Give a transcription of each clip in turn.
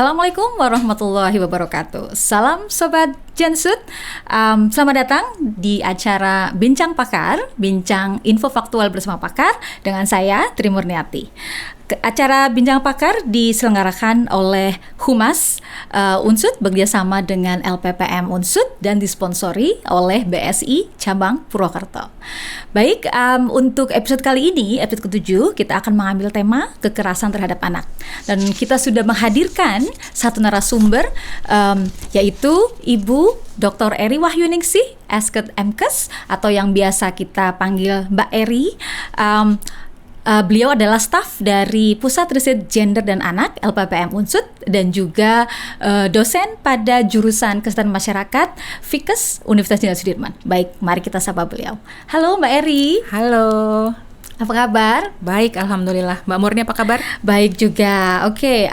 Assalamualaikum warahmatullahi wabarakatuh. Salam Sobat Jensut. Selamat datang di acara Bincang Pakar, Bincang Info Faktual bersama Pakar dengan saya Tri Murniati. Acara Bincang Pakar diselenggarakan oleh Humas Unsud bekerjasama dengan LPPM Unsud dan disponsori oleh BSI Cabang Purwokerto. Baik, untuk episode kali ini, episode ke-7, kita akan mengambil tema kekerasan terhadap anak. Dan kita sudah menghadirkan satu narasumber, yaitu Ibu Dr. Eri Wahyuningsih, Esket MKes, atau yang biasa kita panggil Mbak Eri. Beliau adalah staf dari Pusat Riset Gender dan Anak LPPM Unsud dan juga dosen pada jurusan Kesehatan Masyarakat FIKES Universitas Jenderal Sudirman. Baik, mari kita sapa beliau. Halo Mbak Eri. Halo. Apa kabar? Baik, alhamdulillah. Mbak Murni apa kabar? Baik juga. Oke,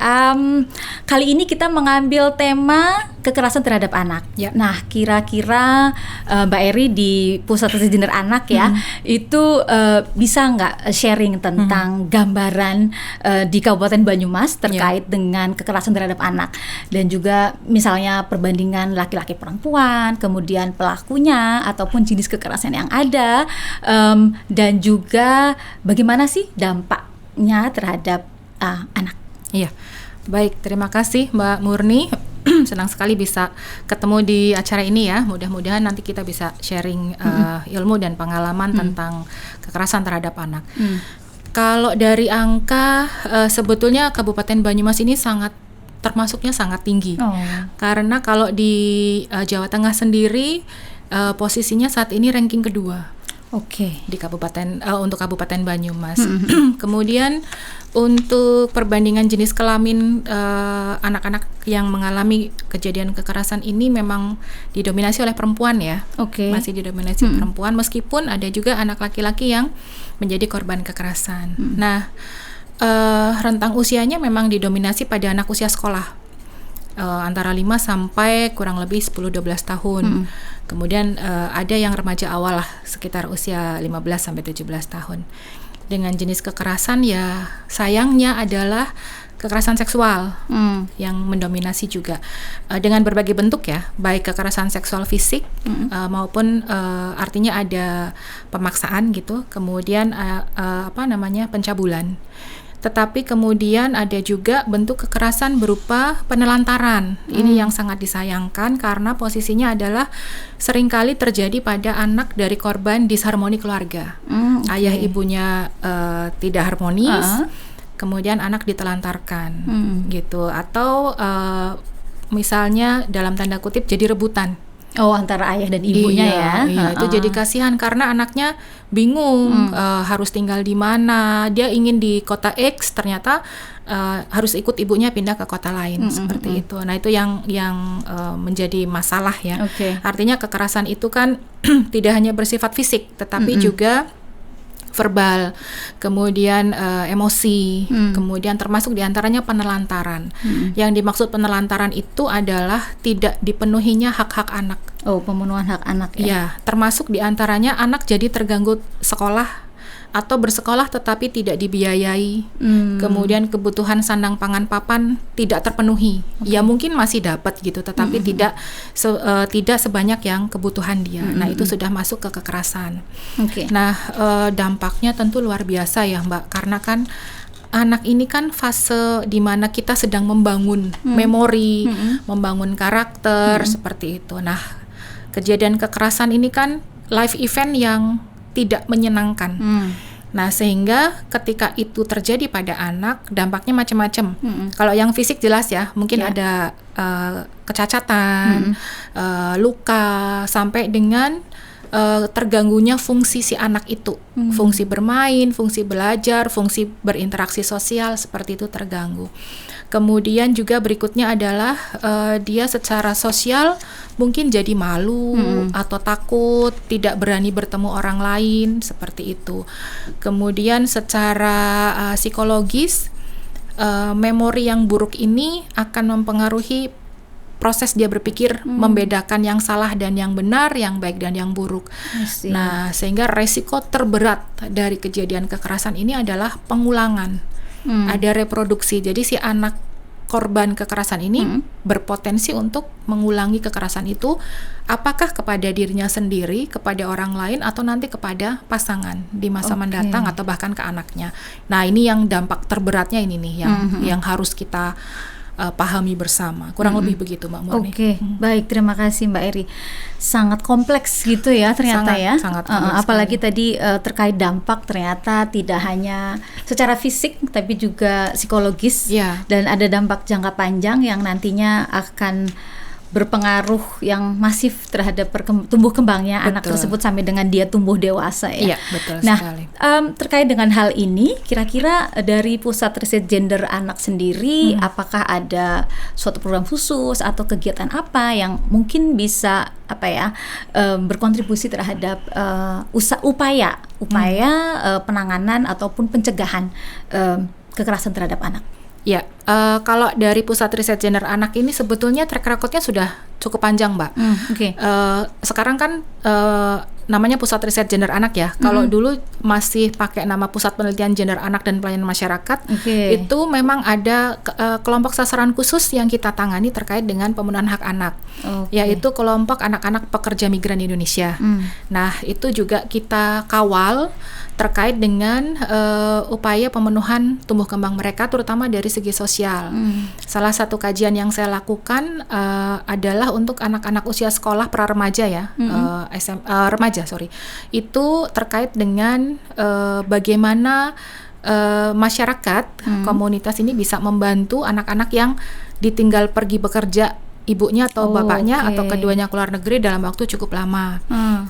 kali ini kita mengambil tema kekerasan terhadap anak. Ya. Nah, kira-kira Mbak Eri di Pusat Riset Gender Anak ya, itu bisa nggak sharing tentang gambaran di Kabupaten Banyumas terkait dengan kekerasan terhadap anak dan juga misalnya perbandingan laki-laki perempuan, kemudian pelakunya ataupun jenis kekerasan yang ada, dan juga bagaimana sih dampaknya terhadap anak? Iya, baik. Terima kasih Mbak Murni. Senang sekali bisa ketemu di acara ini ya. Mudah-mudahan nanti kita bisa sharing ilmu dan pengalaman tentang kekerasan terhadap anak. Kalau dari angka, sebetulnya Kabupaten Banyumas ini termasuknya sangat tinggi. Karena kalau di Jawa Tengah sendiri, posisinya saat ini ranking kedua. Oke. Di kabupaten untuk Kabupaten Banyumas. Kemudian untuk perbandingan jenis kelamin anak-anak yang mengalami kejadian kekerasan ini memang didominasi oleh perempuan ya. Oke. Masih didominasi perempuan meskipun ada juga anak laki-laki yang menjadi korban kekerasan. Nah, rentang usianya memang didominasi pada anak usia sekolah. Antara 5 sampai kurang lebih 10-12 tahun. Kemudian ada yang remaja awal lah, sekitar usia 15 sampai 17 tahun. Dengan jenis kekerasan ya sayangnya adalah kekerasan seksual yang mendominasi juga dengan berbagai bentuk ya, baik kekerasan seksual fisik maupun artinya ada pemaksaan gitu, kemudian pencabulan. Tetapi kemudian ada juga bentuk kekerasan berupa penelantaran. Ini yang sangat disayangkan karena posisinya adalah seringkali terjadi pada anak dari korban disharmoni keluarga. Ayah ibunya tidak harmonis, kemudian anak ditelantarkan gitu. Atau misalnya dalam tanda kutip jadi rebutan. Antara ayah dan ibunya Iya, itu jadi kasihan karena anaknya bingung harus tinggal di mana. Dia ingin di kota X, ternyata harus ikut ibunya pindah ke kota lain seperti itu. Nah, itu yang menjadi masalah ya. Artinya kekerasan itu kan tidak hanya bersifat fisik, tetapi juga verbal, kemudian emosi, kemudian termasuk diantaranya penelantaran. Yang dimaksud penelantaran itu adalah tidak dipenuhinya hak-hak anak. Pemenuhan hak anak ya? Ya, termasuk diantaranya anak jadi terganggu sekolah atau bersekolah tetapi tidak dibiayai. Kemudian kebutuhan sandang pangan papan tidak terpenuhi. Ya mungkin masih dapat gitu, tetapi tidak sebanyak yang kebutuhan dia. Nah, itu sudah masuk ke kekerasan. Nah, dampaknya tentu luar biasa ya Mbak, karena kan anak ini kan fase di mana kita sedang membangun memori, membangun karakter seperti itu. Nah, kejadian kekerasan ini kan live event yang tidak menyenangkan. Nah, sehingga ketika itu terjadi pada anak, dampaknya macam-macam. Kalau yang fisik jelas ya, mungkin ada kecacatan, luka, sampai dengan terganggunya fungsi si anak itu. Fungsi bermain, fungsi belajar, fungsi berinteraksi sosial seperti itu terganggu. Kemudian juga berikutnya adalah dia secara sosial mungkin jadi malu atau takut, tidak berani bertemu orang lain seperti itu. Kemudian secara psikologis, memori yang buruk ini akan mempengaruhi proses dia berpikir, membedakan yang salah dan yang benar, yang baik dan yang buruk. Nah, sehingga resiko terberat dari kejadian kekerasan ini adalah pengulangan. Ada reproduksi. Jadi si anak korban kekerasan ini berpotensi untuk mengulangi kekerasan itu, apakah kepada dirinya sendiri, kepada orang lain, atau nanti kepada pasangan di masa mendatang atau bahkan ke anaknya. Nah, ini yang dampak terberatnya ini nih yang harus kita pahami bersama. Kurang lebih begitu, Mbak Murni. Baik, terima kasih Mbak Eri. Sangat kompleks gitu ya ternyata sangat apalagi tadi terkait dampak, ternyata tidak hanya secara fisik tapi juga psikologis, dan ada dampak jangka panjang yang nantinya akan berpengaruh yang masif terhadap tumbuh kembangnya anak tersebut sampai dengan dia tumbuh dewasa ya. Iya, betul sekali. Terkait dengan hal ini, kira-kira dari Pusat Riset Gender Anak sendiri, apakah ada suatu program khusus atau kegiatan apa yang mungkin bisa berkontribusi terhadap upaya penanganan ataupun pencegahan kekerasan terhadap anak? Ya, kalau dari Pusat Riset Gender Anak ini sebetulnya track record-nya sudah cukup panjang, Mbak. Sekarang kan namanya Pusat Riset Gender Anak ya. Kalau dulu masih pakai nama Pusat Penelitian Gender Anak dan Pelayanan Masyarakat, itu memang ada kelompok sasaran khusus yang kita tangani terkait dengan pemenuhan hak anak, yaitu kelompok anak-anak pekerja migran Indonesia. Nah, itu juga kita kawal terkait dengan upaya pemenuhan tumbuh kembang mereka, terutama dari segi sosial. Salah satu kajian yang saya lakukan adalah untuk anak-anak usia sekolah pra-remaja ya, remaja itu terkait dengan bagaimana masyarakat komunitas ini bisa membantu anak-anak yang ditinggal pergi bekerja ibunya atau bapaknya atau keduanya ke luar negeri dalam waktu cukup lama.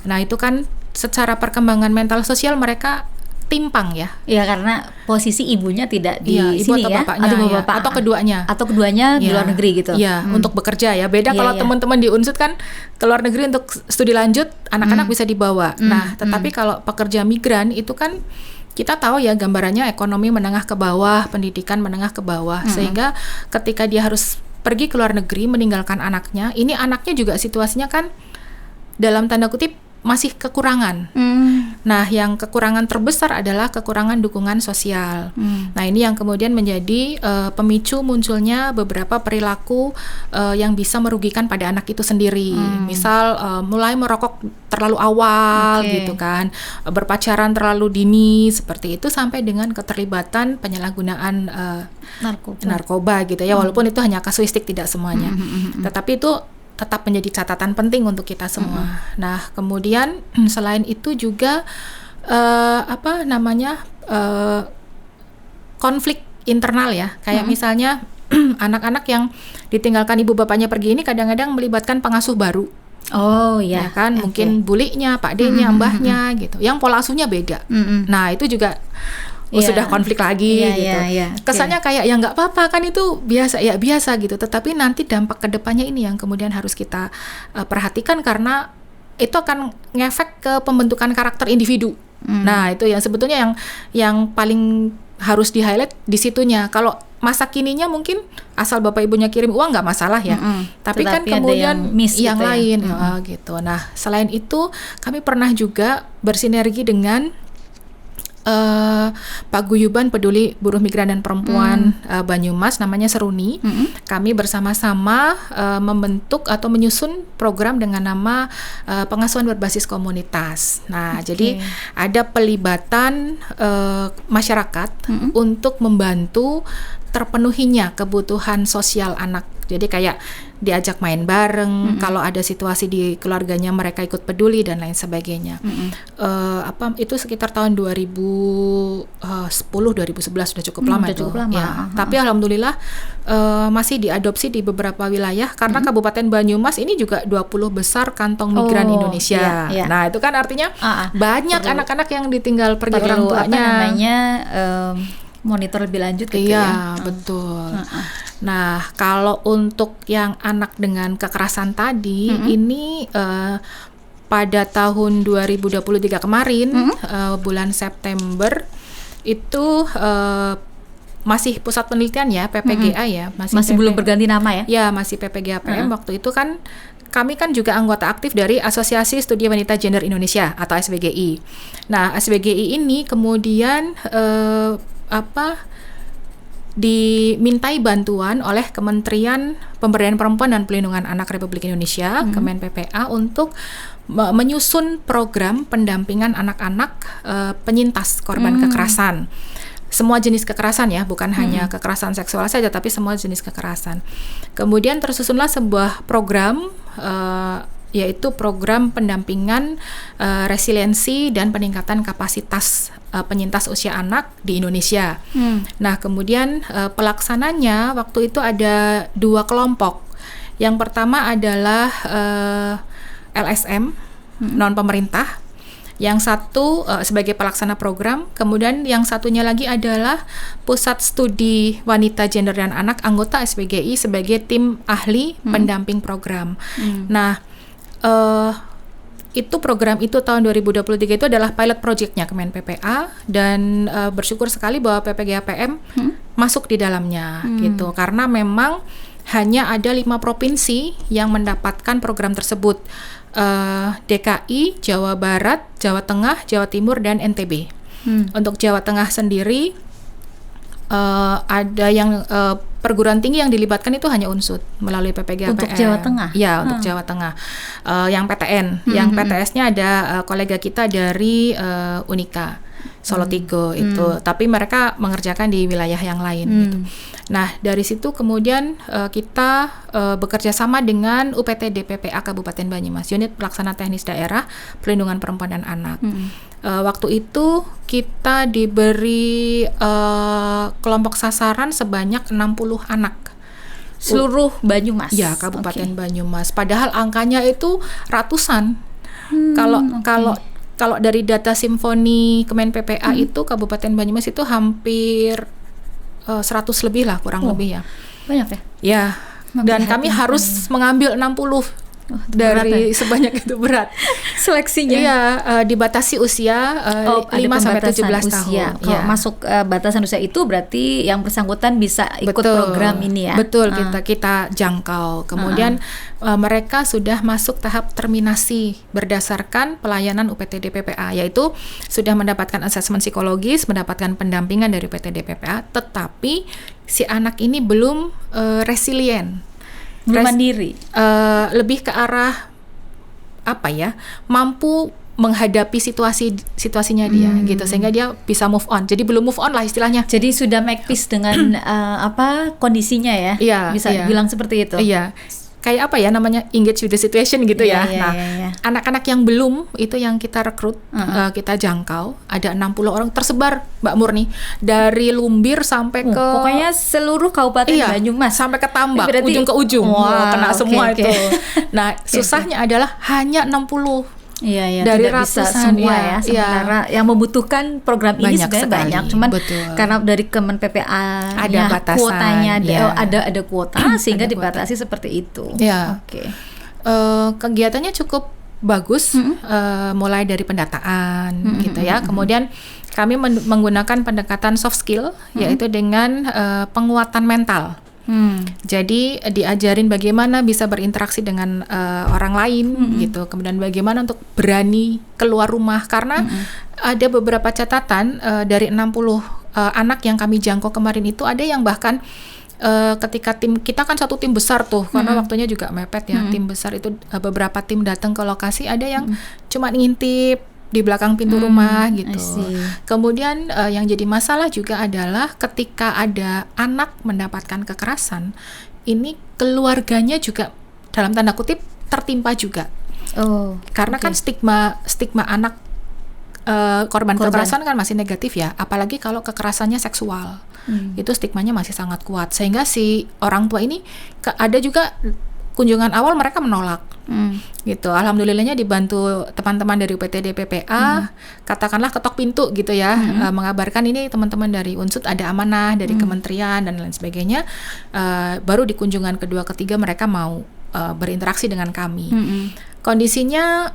Nah, itu kan secara perkembangan mental sosial mereka timpang ya. Ya, karena posisi ibunya tidak di ibu sini atau ya, bapaknya, atau keduanya. Atau keduanya di luar negeri gitu. Iya, untuk bekerja ya. Beda kalau teman-teman di Unsud kan ke luar negeri untuk studi lanjut, anak-anak bisa dibawa. Nah, tetapi kalau pekerja migran itu kan kita tahu ya gambarannya ekonomi menengah ke bawah, pendidikan menengah ke bawah. Sehingga ketika dia harus pergi ke luar negeri meninggalkan anaknya, ini anaknya juga situasinya kan dalam tanda kutip masih kekurangan. Nah, yang kekurangan terbesar adalah kekurangan dukungan sosial. Nah, ini yang kemudian menjadi pemicu munculnya beberapa perilaku yang bisa merugikan pada anak itu sendiri. Misal mulai merokok terlalu awal gitu kan, berpacaran terlalu dini seperti itu, sampai dengan keterlibatan penyalahgunaan narkoba gitu ya. Walaupun itu hanya kasuistik, tidak semuanya. Tetapi itu tetap menjadi catatan penting untuk kita semua. Nah, kemudian selain itu juga konflik internal ya. Kayak misalnya anak-anak yang ditinggalkan ibu bapaknya pergi ini kadang-kadang melibatkan pengasuh baru. Ya kan, mungkin buliknya, pak D-nya, mbahnya gitu. Yang pola asuhnya beda. Nah, itu juga sudah konflik lagi gitu. Kesannya kayak ya nggak apa-apa kan, itu biasa gitu. Tetapi nanti dampak kedepannya ini yang kemudian harus kita perhatikan, karena itu akan ngefek ke pembentukan karakter individu. Nah, itu yang sebetulnya yang paling harus di-highlight di situnya. Kalau masa kininya mungkin asal bapak ibunya kirim uang nggak masalah ya. Tapi kan kemudian yang gitu lain gitu. Nah, selain itu kami pernah juga bersinergi dengan Paguyuban Peduli Buruh Migran dan Perempuan Banyumas, namanya Seruni. Kami bersama-sama membentuk atau menyusun program dengan nama pengasuhan berbasis komunitas. Nah, jadi ada pelibatan masyarakat untuk membantu terpenuhinya kebutuhan sosial anak. Jadi kayak diajak main bareng, kalau ada situasi di keluarganya mereka ikut peduli dan lain sebagainya. Itu sekitar tahun 2010-2011, sudah cukup lama itu. Ya. Tapi alhamdulillah masih diadopsi di beberapa wilayah, karena Kabupaten Banyumas ini juga 20 besar kantong migran Indonesia. Nah, itu kan artinya banyak anak-anak yang ditinggal pergi orang tuanya. Monitor lebih lanjut gitu ya. Betul. Nah, kalau untuk yang anak dengan kekerasan tadi, ini pada tahun 2023 kemarin, bulan September, itu masih pusat penelitian ya, PPGA ya. Masih belum berganti nama ya? Ya, masih PPGA-PM. Waktu itu kan kami kan juga anggota aktif dari Asosiasi Studi Wanita Gender Indonesia atau SWGI. Nah, SWGI ini kemudian dimintai bantuan oleh Kementerian Pemberdayaan Perempuan dan Pelindungan Anak Republik Indonesia, Kemen PPA, untuk menyusun program pendampingan anak-anak penyintas korban kekerasan. Semua jenis kekerasan ya, bukan hanya kekerasan seksual saja, tapi semua jenis kekerasan. Kemudian tersusunlah sebuah program, yaitu program pendampingan resiliensi dan peningkatan kapasitas penyintas usia anak di Indonesia. Nah, kemudian pelaksananya waktu itu ada 2 kelompok. Yang pertama adalah LSM, non pemerintah. Yang satu sebagai pelaksana program, kemudian yang satunya lagi adalah Pusat Studi Wanita, Gender dan Anak, anggota SPGI sebagai tim ahli pendamping program. Nah, itu program itu tahun 2023 itu adalah pilot projectnya Kemen PPA, dan bersyukur sekali bahwa PPGAPM masuk di dalamnya gitu, karena memang hanya ada 5 provinsi yang mendapatkan program tersebut. DKI, Jawa Barat, Jawa Tengah, Jawa Timur, dan NTB. Untuk Jawa Tengah sendiri ada yang perguruan tinggi yang dilibatkan itu hanya Unsud melalui PPGAPM. Untuk Jawa Tengah? Ya, untuk Jawa Tengah. Yang PTN, yang PTS-nya ada kolega kita dari Unika Solo Tigo itu, tapi mereka mengerjakan di wilayah yang lain gitu. Nah, dari situ kemudian kita bekerja sama dengan UPTD PPA Kabupaten Banyumas, Unit Pelaksana Teknis Daerah Pelindungan Perempuan dan Anak. Waktu itu kita diberi kelompok sasaran sebanyak 60 anak. Seluruh Banyumas? Ya, Kabupaten Banyumas. Padahal angkanya itu ratusan. Kalau dari data Simfoni Kemen PPA itu Kabupaten Banyumas itu hampir 100 lebih lah, kurang lebih ya. Banyak ya? Ya, dan kami harus mengambil 60 dari sebanyak itu, berat. Seleksinya? Iya, dibatasi usia 5 sampai 17 tahun. Kalau masuk batasan usia itu berarti yang bersangkutan bisa ikut program ini ya? Betul, kita jangkau. Kemudian mereka sudah masuk tahap terminasi berdasarkan pelayanan UPTD PPA, yaitu sudah mendapatkan asesmen psikologis, mendapatkan pendampingan dari UPTD PPA, tetapi si anak ini belum resilient. Belum mandiri, lebih ke arah apa ya, mampu menghadapi situasinya dia gitu, sehingga dia bisa move on. Jadi belum move on lah istilahnya. Jadi sudah make peace dengan kondisinya ya? Iya, bisa dibilang seperti itu. Iya. Kayak apa ya namanya, engage with the situation gitu ya. Nah, anak-anak yang belum itu yang kita rekrut, kita jangkau, ada 60 orang tersebar, Mbak Murni, dari Lumbir sampai ke pokoknya seluruh Kabupaten Banyumas sampai ke Tambak, ujung ke ujung. Kena semua itu. Nah, susahnya adalah hanya 60. Iya, dari ratusan semua ya. Sementara yang membutuhkan program ini sebenarnya banyak, cuman karena dari Kemen PPA ada batasan, kuotanya ada kuota sehingga dibatasi seperti itu. Ya. Kegiatannya cukup bagus, mulai dari pendataan gitu ya. Kemudian kami menggunakan pendekatan soft skill, yaitu dengan penguatan mental. Jadi diajarin bagaimana bisa berinteraksi dengan orang lain gitu, kemudian bagaimana untuk berani keluar rumah, karena ada beberapa catatan dari 60 anak yang kami jangkau kemarin itu ada yang bahkan ketika tim kita kan satu tim besar tuh, karena waktunya juga mepet ya, tim besar itu beberapa tim datang ke lokasi, ada yang cuma ngintip di belakang pintu rumah gitu. Kemudian yang jadi masalah juga adalah ketika ada anak mendapatkan kekerasan, ini keluarganya juga dalam tanda kutip tertimpa juga. Karena kan stigma anak korban kekerasan kan masih negatif ya, apalagi kalau kekerasannya seksual. Itu stigmanya masih sangat kuat, sehingga si orang tua ini ada juga kunjungan awal mereka menolak. Gitu. Alhamdulillahnya dibantu teman-teman dari UPTD PPA, katakanlah ketok pintu gitu ya, mengabarkan ini teman-teman dari Unsud ada amanah dari kementerian dan lain sebagainya. Baru di kunjungan kedua ketiga mereka mau berinteraksi dengan kami. Kondisinya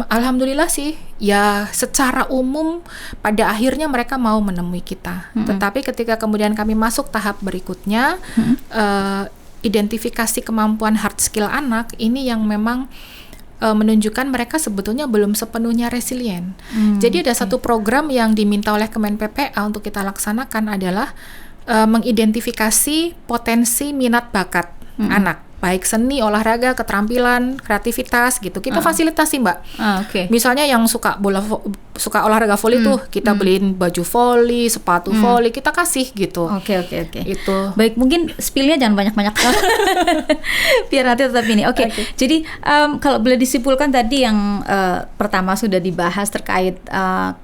alhamdulillah sih ya, secara umum pada akhirnya mereka mau menemui kita. Tetapi ketika kemudian kami masuk tahap berikutnya, identifikasi kemampuan hard skill anak ini yang memang menunjukkan mereka sebetulnya belum sepenuhnya resilient. Jadi ada satu program yang diminta oleh Kemen PPA untuk kita laksanakan adalah mengidentifikasi potensi minat bakat anak, baik seni, olahraga, keterampilan, kreativitas gitu. Kita fasilitasi, Mbak. Oke. Misalnya yang suka suka olahraga voli tuh, kita beliin baju voli, sepatu voli, kita kasih gitu. Oke. Itu. Baik, mungkin spill-nya jangan banyak-banyak. Biar nanti tetap ini. Oke. Jadi kalau boleh disimpulkan tadi yang pertama sudah dibahas terkait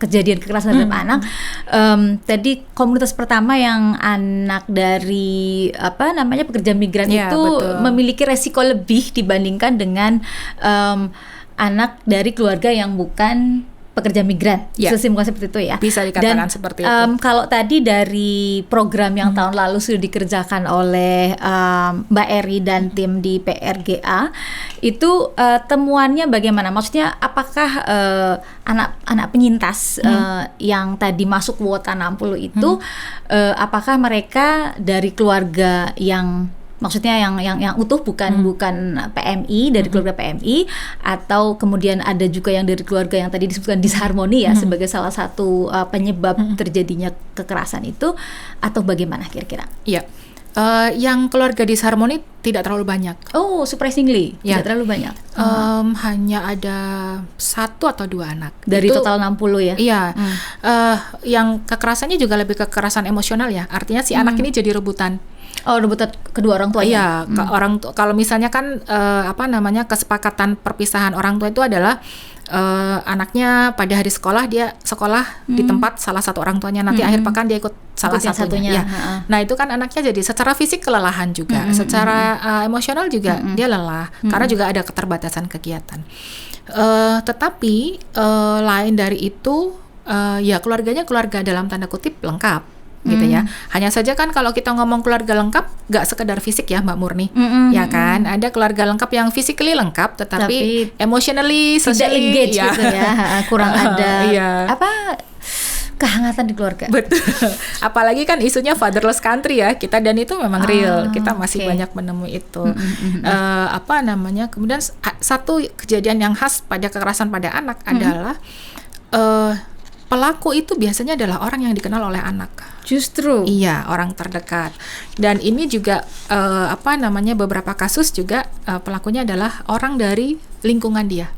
kejadian kekerasan terhadap anak. Tadi komunitas pertama yang anak dari pekerja migran Ya, itu betul. memiliki resiko lebih dibandingkan dengan anak dari keluarga yang bukan pekerja migran, Ya. sesimpel seperti itu ya. Bisa dikatakan seperti itu. Kalau tadi dari program yang tahun lalu sudah dikerjakan oleh Mbak Eri dan tim di PRGA, itu temuannya bagaimana? Maksudnya apakah anak-anak penyintas yang tadi masuk kuota 60 itu, apakah mereka dari keluarga yang maksudnya yang utuh, bukan PMI, dari keluarga PMI, atau kemudian ada juga yang dari keluarga yang tadi disebutkan disharmoni ya sebagai salah satu penyebab terjadinya kekerasan itu, atau bagaimana kira-kira? Iya. Yang keluarga disharmoni tidak terlalu banyak. Oh, surprisingly Ya. tidak terlalu banyak. Hanya ada 1 atau 2 anak. Dari Itu- total 60 ya? Iya, yang kekerasannya juga lebih kekerasan emosional ya. Artinya si anak ini jadi rebutan. Oh, rebutan kedua orang tuanya? Iya, kalau misalnya kan kesepakatan perpisahan orang tua itu adalah anaknya pada hari sekolah dia sekolah di tempat salah satu orang tuanya, nanti akhir pekan dia ikut salah Ikut yang satunya. satunya, Ya. Nah itu kan anaknya jadi secara fisik kelelahan juga, secara emosional juga dia lelah karena juga ada keterbatasan kegiatan. Tetapi lain dari itu ya keluarganya keluarga dalam tanda kutip lengkap. Gitu ya. Hanya saja kan kalau kita ngomong keluarga lengkap nggak sekedar fisik ya Mbak Murni, ya kan, ada keluarga lengkap yang physically lengkap tetapi emotionally, Tidak socially engage ya. gitu ya, kurang ada Iya. kehangatan di keluarga. Betul. Apalagi kan isunya fatherless country ya kita, dan itu memang real. Kita masih oke. banyak menemui itu. Kemudian satu kejadian yang khas pada kekerasan pada anak adalah pelaku itu biasanya adalah orang yang dikenal oleh anak. Justru. Iya, orang terdekat. Dan ini juga beberapa kasus juga pelakunya adalah orang dari lingkungan dia.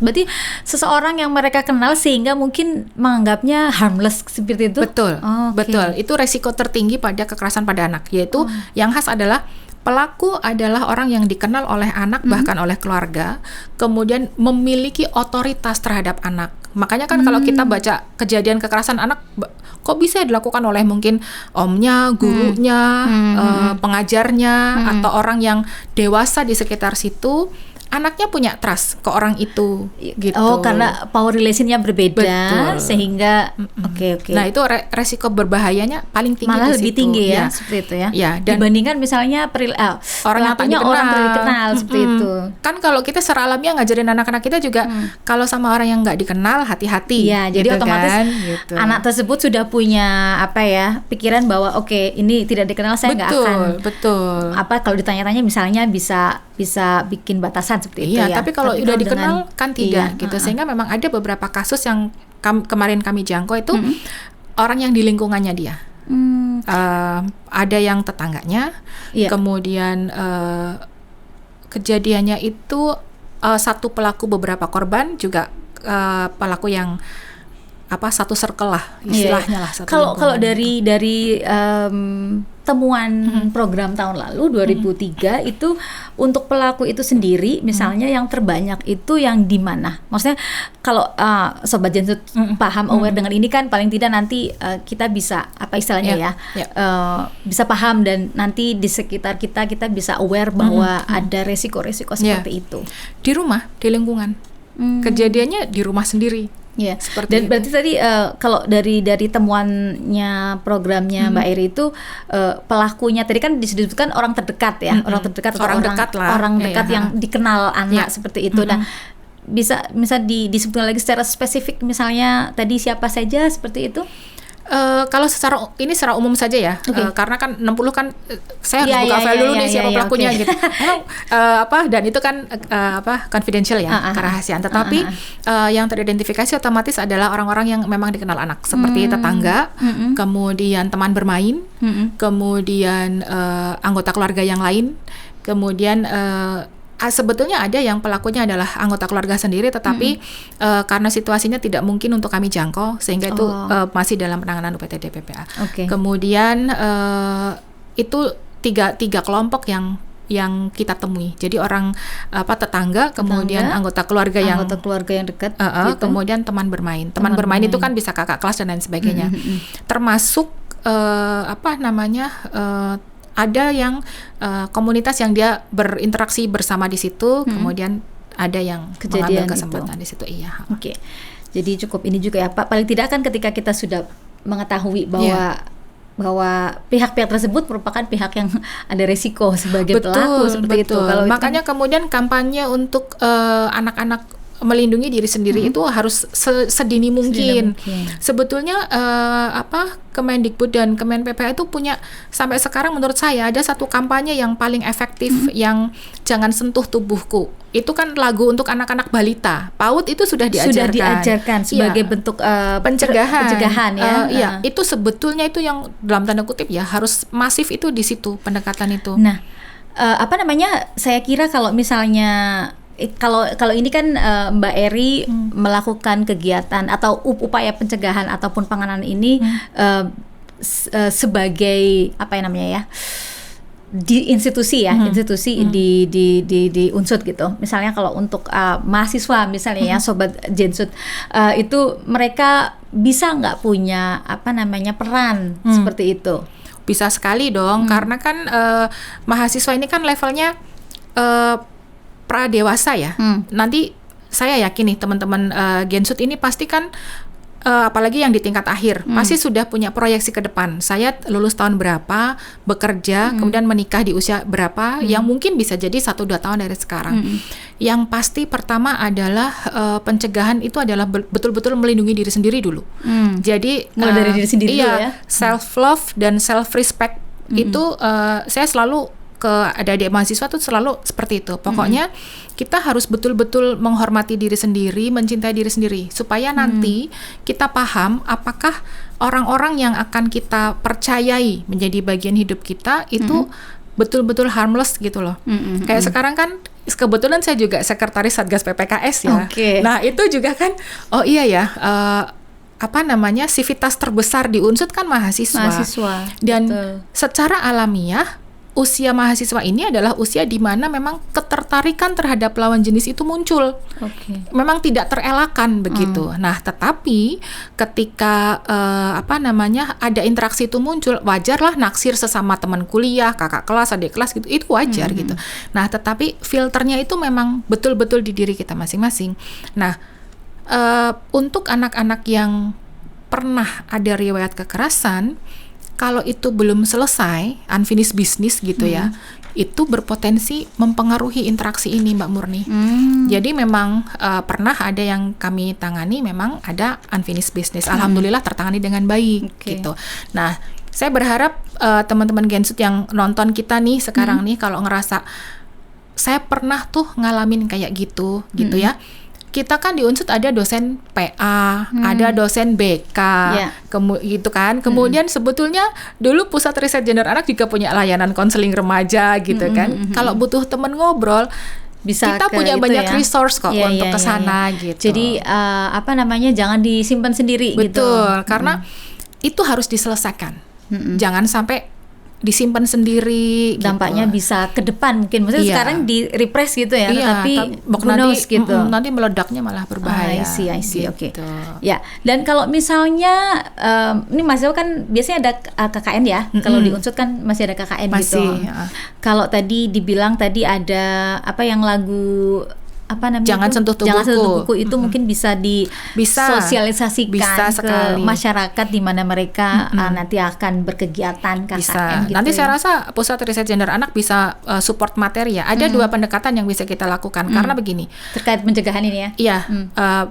Berarti seseorang yang mereka kenal sehingga mungkin menganggapnya harmless seperti itu? Betul, Oh, oke. betul. Itu resiko tertinggi pada kekerasan pada anak, yaitu yang khas adalah pelaku adalah orang yang dikenal oleh anak bahkan oleh keluarga, kemudian memiliki otoritas terhadap anak. Makanya kan kalau kita baca kejadian kekerasan anak, kok bisa dilakukan oleh mungkin omnya, gurunya, pengajarnya, atau orang yang dewasa di sekitar situ. Anaknya punya trust ke orang itu, gitu. Oh, karena power relation-nya berbeda. Betul. Sehingga oke. Nah, itu resiko berbahayanya paling tinggi Malah di lebih situ. tinggi ya, Ya. seperti itu ya. Ya, dan dibandingkan misalnya orang yang tak pelakunya dikenal. orang tidak dikenal seperti itu. Kan kalau kita secara alamiah ngajarin anak-anak kita juga kalau sama orang yang nggak dikenal hati-hati. Iya, jadi gitu otomatis kan, gitu. anak tersebut sudah punya pikiran bahwa oke, ini tidak dikenal, saya nggak akan betul. kalau ditanya-tanya misalnya bisa bikin batasan seperti itu Iya, ya. tapi kalau udah dikenal dengan- kan tidak iya, gitu. Sehingga memang ada beberapa kasus yang kemarin kami jangkau itu orang yang di lingkungannya dia. Ada yang tetangganya, Iya. kemudian kejadiannya itu satu pelaku beberapa korban juga pelaku yang satu circle lah istilahnya lah. Satu Kalau lingkungan. dari temuan program tahun lalu 2003 itu untuk pelaku itu sendiri misalnya yang terbanyak itu yang di mana? Maksudnya kalau Sobat Jensut paham aware dengan ini kan paling tidak nanti kita bisa istilahnya bisa paham dan nanti di sekitar kita bisa aware bahwa ada resiko-resiko seperti itu. Di rumah, di lingkungan. Kejadiannya di rumah sendiri. Ya, Seperti dan itu. berarti tadi kalau dari temuannya programnya Mbak Eri itu pelakunya tadi kan disebutkan orang terdekat ya, orang terdekat atau Orang dekat lah. orang dekat Iya. yang dikenal anak Iya. seperti itu. Nah, bisa disebutkan lagi secara spesifik misalnya tadi siapa saja seperti itu? Kalau secara umum saja ya, karena kan 60 kan saya harus buka file dulu nih siapa pelakunya gitu. Dan itu kan confidential ya, kerahasiaan. Tetapi yang teridentifikasi otomatis adalah orang-orang yang memang dikenal anak, seperti tetangga, kemudian teman bermain, kemudian anggota keluarga yang lain, kemudian sebetulnya ada yang pelakunya adalah anggota keluarga sendiri, tetapi karena situasinya tidak mungkin untuk kami jangkau, sehingga itu masih dalam penanganan UPT DPPA. Kemudian itu tiga kelompok yang kita temui. Jadi orang tetangga, kemudian anggota keluarga yang dekat, gitu. Kemudian teman bermain. Teman bermain itu kan bisa kakak kelas dan lain sebagainya. Termasuk ada yang komunitas yang dia berinteraksi bersama di situ, kemudian ada yang mengambil kesempatan di situ. Iya. Oke. Jadi cukup ini juga ya Pak. Paling tidak kan ketika kita sudah mengetahui bahwa pihak-pihak tersebut merupakan pihak yang ada resiko sebagai pelaku seperti itu. Kalau makanya kemudian kampanye untuk anak-anak melindungi diri sendiri itu harus sedini mungkin. Sebetulnya Kemendikbud dan Kemen PPA itu punya, sampai sekarang menurut saya ada satu kampanye yang paling efektif, yang jangan sentuh tubuhku. Itu kan lagu untuk anak-anak balita. PAUD itu sudah diajarkan sebagai bentuk pencegahan ya. Itu sebetulnya itu yang dalam tanda kutip ya harus masif, itu di situ pendekatan itu. Nah, saya kira kalau misalnya kalau ini kan Mbak Eri melakukan kegiatan atau upaya pencegahan ataupun penanganan ini sebagai di institusi ya, di unsut gitu. Misalnya kalau untuk mahasiswa misalnya ya, Sobat Jensut, itu mereka bisa nggak punya peran seperti itu? Bisa sekali dong, karena kan mahasiswa ini kan levelnya pradewasa ya. Nanti saya yakin nih teman-teman Gensut ini pasti kan apalagi yang di tingkat akhir pasti sudah punya proyeksi ke depan. Saya lulus tahun berapa, bekerja, kemudian menikah di usia berapa, yang mungkin bisa jadi 1-2 tahun dari sekarang. Yang pasti pertama adalah pencegahan itu adalah betul-betul melindungi diri sendiri dulu. Jadi mulai dari diri sendiri dulu ya. Self love dan self respect itu saya selalu ke adik-adik mahasiswa tuh selalu seperti itu. Pokoknya kita harus betul-betul menghormati diri sendiri, mencintai diri sendiri, supaya nanti kita paham apakah orang-orang yang akan kita percayai menjadi bagian hidup kita itu betul-betul harmless gitu loh. Kayak sekarang kan kebetulan saya juga sekretaris Satgas PPKS ya. Nah itu juga kan, sivitas terbesar di Unsut kan mahasiswa. Dan secara alamiah usia mahasiswa ini adalah usia di mana memang ketertarikan terhadap lawan jenis itu muncul. Memang tidak terelakkan begitu. Nah, tetapi ketika ada interaksi itu muncul, wajarlah naksir sesama teman kuliah, kakak kelas, adik kelas gitu. Itu wajar gitu. Nah, tetapi filternya itu memang betul-betul di diri kita masing-masing. Nah, untuk anak-anak yang pernah ada riwayat kekerasan, kalau itu belum selesai, unfinished business gitu ya, itu berpotensi mempengaruhi interaksi ini, Mbak Murni. Jadi memang pernah ada yang kami tangani, memang ada unfinished business. Alhamdulillah tertangani dengan baik gitu. Nah, saya berharap teman-teman Gensut yang nonton kita nih sekarang nih, kalau ngerasa saya pernah tuh ngalamin kayak gitu ya. Kita kan di Unsut ada dosen PA, ada dosen BK, gitu kan. Kemudian sebetulnya dulu Pusat Riset Gender Anak juga punya layanan konseling remaja gitu kan. Kalau butuh temen ngobrol, kita punya banyak resource kok untuk kesana gitu. Jadi jangan disimpan sendiri gitu. Betul, karena itu harus diselesaikan. Jangan sampai disimpan sendiri. Dampaknya bisa ke depan mungkin. Maksudnya sekarang di repress gitu ya, tapi nanti meledaknya malah berbahaya. I see. Oke. Ya, dan kalau misalnya ini mahasiswa kan biasanya ada KKN ya. Kalau di Unsut kan masih ada KKN gitu. Kalau tadi dibilang tadi ada yang lagu Jangan sentuh tubuhku. Jangan sentuh tubuhku itu mungkin bisa disosialisasikan bisa ke sekali. masyarakat di mana mereka nanti akan berkegiatan KKN Bisa. gitu. Nanti ya. saya rasa Pusat Riset Gender Anak bisa support materi ya. Ada 2 pendekatan yang bisa kita lakukan karena begini. Terkait pencegahan ini ya. Iya,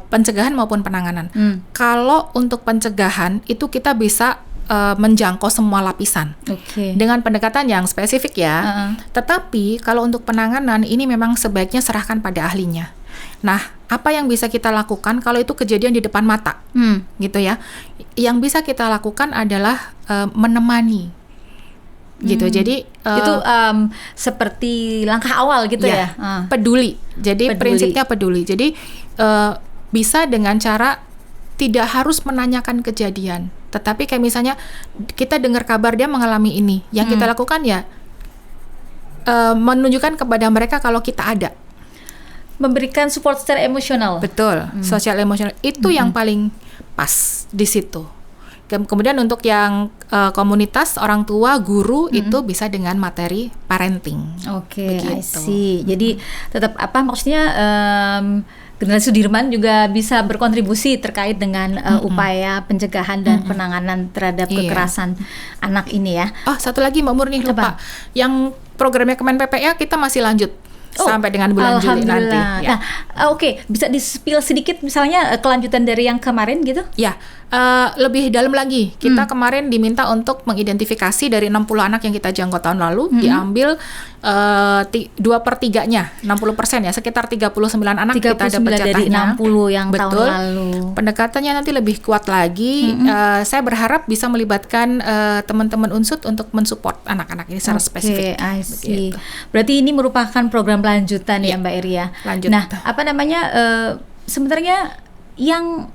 pencegahan maupun penanganan. Kalau untuk pencegahan itu kita bisa menjangkau semua lapisan dengan pendekatan yang spesifik ya. Tetapi kalau untuk penanganan ini memang sebaiknya serahkan pada ahlinya. Nah, apa yang bisa kita lakukan kalau itu kejadian di depan mata, gitu ya? Yang bisa kita lakukan adalah menemani, gitu. Jadi itu seperti langkah awal gitu ya. Peduli. Jadi prinsipnya peduli. Jadi bisa dengan cara tidak harus menanyakan kejadian, tetapi kayak misalnya kita dengar kabar dia mengalami ini, yang kita lakukan ya menunjukkan kepada mereka kalau kita ada, memberikan support secara emosional. Betul, sosial emosional itu yang paling pas di situ. Kemudian untuk yang komunitas orang tua, guru itu bisa dengan materi parenting. Oke, I see. Jadi tetap maksudnya Generasi Sudirman juga bisa berkontribusi terkait dengan upaya pencegahan dan penanganan terhadap kekerasan anak ini ya. Oh, satu lagi Mbak Murni lupa. Yang programnya Kemen PPA kita masih lanjut sampai dengan bulan Juli nanti. Ya. Nah, bisa di-spill sedikit misalnya kelanjutan dari yang kemarin gitu? Ya, lebih dalam lagi. Kita kemarin diminta untuk mengidentifikasi dari 60 anak yang kita jangkau tahun lalu, diambil 2/3-nya, 60% ya, sekitar 39 anak kita dapat jatahnya. Dari 60 yang tahun lalu. Pendekatannya nanti lebih kuat lagi. Saya berharap bisa melibatkan teman-teman Unsut untuk mensupport anak-anak ini secara spesifik. I see. Berarti ini merupakan program lanjutan ya Mbak Iria. Lanjut. Nah, sebenarnya yang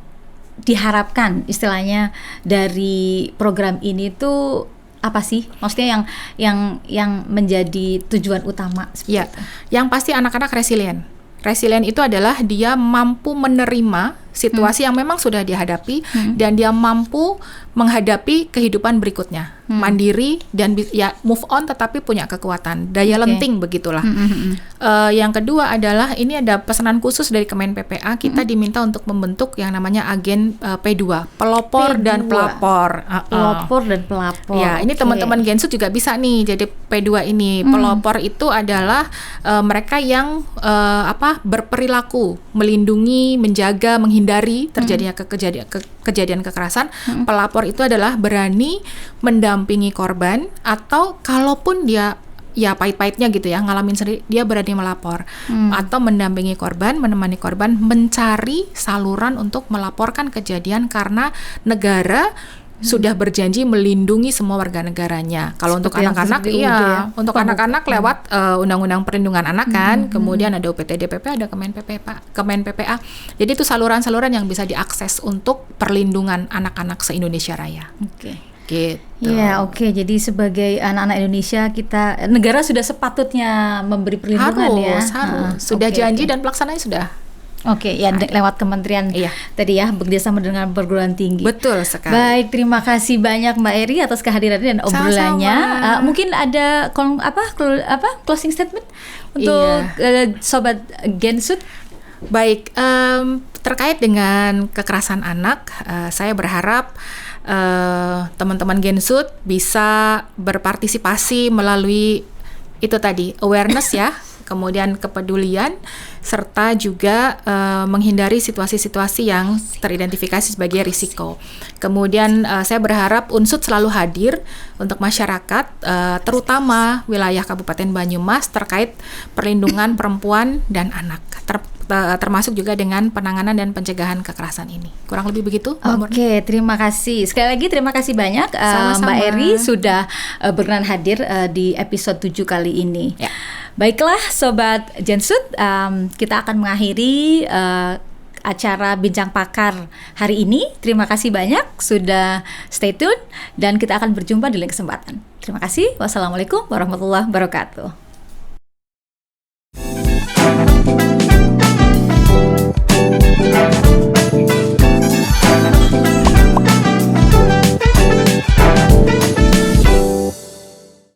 diharapkan istilahnya dari program ini tuh apa sih? Maksudnya yang menjadi tujuan utama? Ya, yang pasti anak-anak resilient. Resilient itu adalah dia mampu menerima situasi yang memang sudah dihadapi dan dia mampu menghadapi kehidupan berikutnya, mandiri dan move on tetapi punya kekuatan, daya lenting begitulah. Yang kedua adalah ini ada pesanan khusus dari Kemen PPA, kita diminta untuk membentuk yang namanya agen P2, pelopor dan pelapor. Pelopor dan pelapor. Ya, ini teman-teman Gensut juga bisa nih jadi P2 ini. Pelopor itu adalah mereka yang berperilaku melindungi, menjaga, menghindari terjadinya kejadian kekerasan. Pelapor itu adalah berani mendampingi korban atau kalaupun dia pahit-pahitnya gitu ya ngalamin sendiri, dia berani melapor atau mendampingi korban, menemani korban mencari saluran untuk melaporkan kejadian karena negara sudah berjanji melindungi semua warga negaranya. Kalau untuk anak-anak, untuk anak-anak lewat Undang-Undang Perlindungan Anak kan, kemudian ada UPT-DPP, ada Kemen PPA. Jadi itu saluran-saluran yang bisa diakses untuk perlindungan anak-anak se-Indonesia Raya. Gitu. Ya, Jadi sebagai anak-anak Indonesia, negara sudah sepatutnya memberi perlindungan harus. Sudah janji dan pelaksananya sudah. Lewat kementerian tadi ya, bekerjasama dengan perguruan tinggi. Betul sekali. Baik, terima kasih banyak Mbak Eri atas kehadirannya dan obrolannya. Mungkin ada closing statement untuk Sobat Gensut? Baik, terkait dengan kekerasan anak, saya berharap teman-teman Gensut bisa berpartisipasi melalui itu tadi, awareness ya, kemudian kepedulian, serta juga menghindari situasi-situasi yang teridentifikasi sebagai risiko. Kemudian saya berharap Unsut selalu hadir untuk masyarakat, terutama wilayah Kabupaten Banyumas terkait perlindungan perempuan dan anak, termasuk juga dengan penanganan dan pencegahan kekerasan ini. Kurang lebih begitu. Terima kasih. Sekali lagi terima kasih banyak Mbak Eri sudah berkenan hadir di episode 7 kali ini. Ya. Baiklah Sobat Gensut, kita akan mengakhiri acara Bincang Pakar hari ini. Terima kasih banyak sudah stay tune dan kita akan berjumpa di lain kesempatan. Terima kasih. Wassalamualaikum warahmatullahi wabarakatuh.